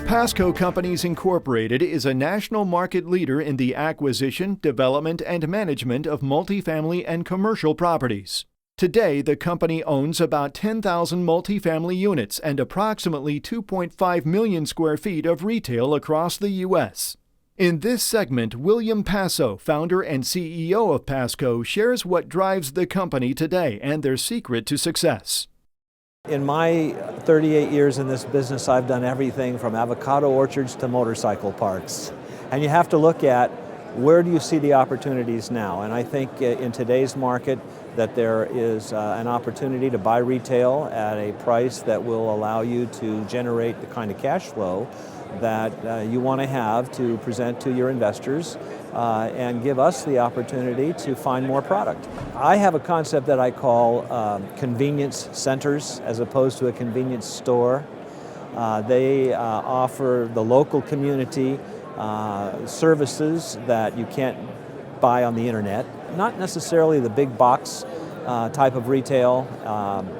PASSCO Companies Incorporated is a national market leader in the acquisition, development, and management of multifamily and commercial properties. Today, the company owns about 10,000 multifamily units and approximately 2.5 million square feet of retail across the U.S. In this segment, William Passo, founder and CEO of PASSCO, shares what drives the company today and their secret to success. In my 38 years in this business, I've done everything from avocado orchards to motorcycle parks. And you have to look at where do you see the opportunities now? And I think in today's market that there is an opportunity to buy retail at a price that will allow you to generate the kind of cash flow that you want to have to present to your investors and give us the opportunity to find more product. I have a concept that I call convenience centers as opposed to a convenience store. They offer the local community services that you can't buy on the internet. Not necessarily the big box type of retail.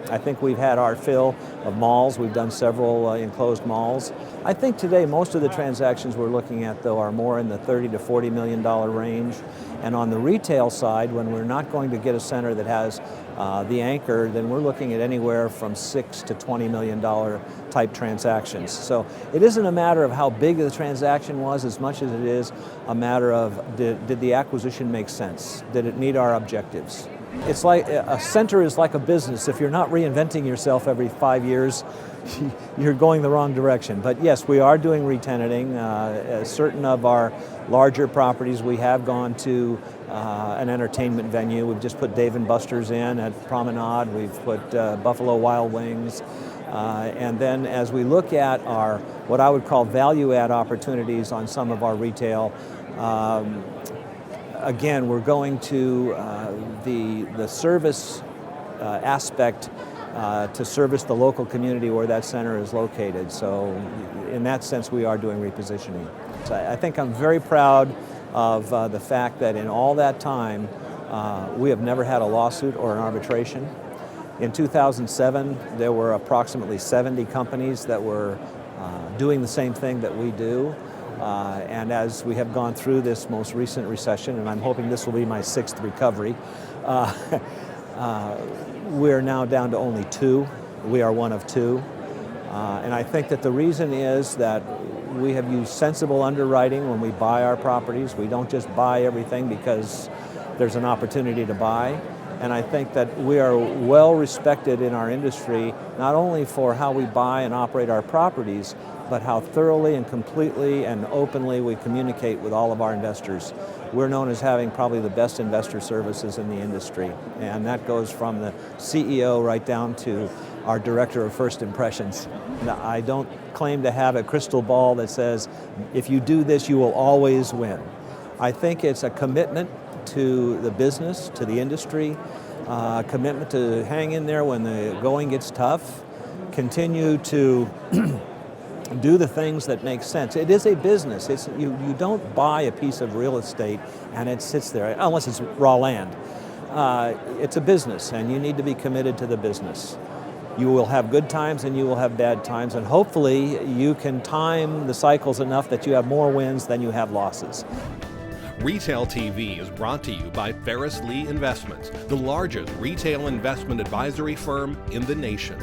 I think we've had our fill of malls. We've done several enclosed malls. I think today most of the transactions we're looking at, though, are more in the $30 to $40 million range. And on the retail side, when we're not going to get a center that has the anchor, then we're looking at anywhere from $6 to $20 million type transactions. So it isn't a matter of how big the transaction was as much as it is a matter of did the acquisition make sense? Did it meet our objectives? It's like a center is like a business. If you're not reinventing yourself every 5 years, you're going the wrong direction. But yes, we are doing re-tenanting. Certain of our larger properties, we have gone to an entertainment venue. We've just put Dave & Buster's in at Promenade. We've put Buffalo Wild Wings. And then as we look at our, what I would call value add opportunities on some of our retail, again, we're going to the service aspect to service the local community where that center is located. So in that sense, we are doing repositioning. So I think I'm very proud of the fact that in all that time, we have never had a lawsuit or an arbitration. In 2007, there were approximately 70 companies that were doing the same thing that we do. And as we have gone through this most recent recession, and I'm hoping this will be my 6th recovery, we're now down to only 2. We are one of 2. And I think that the reason is that we have used sensible underwriting when we buy our properties. We don't just buy everything because there's an opportunity to buy. And I think that we are well respected in our industry, not only for how we buy and operate our properties, but how thoroughly and completely and openly we communicate with all of our investors. We're known as having probably the best investor services in the industry, and that goes from the CEO right down to our director of first impressions. I don't claim to have a crystal ball that says, if you do this, you will always win. I think it's a commitment to the business, to the industry, commitment to hang in there when the going gets tough, continue to do the things that make sense. It is a business. You don't buy a piece of real estate and it sits there, unless it's raw land. It's a business, and you need to be committed to the business. You will have good times and you will have bad times, and hopefully you can time the cycles enough that you have more wins than you have losses. Retail TV is brought to you by Ferris Lee Investments, the largest retail investment advisory firm in the nation.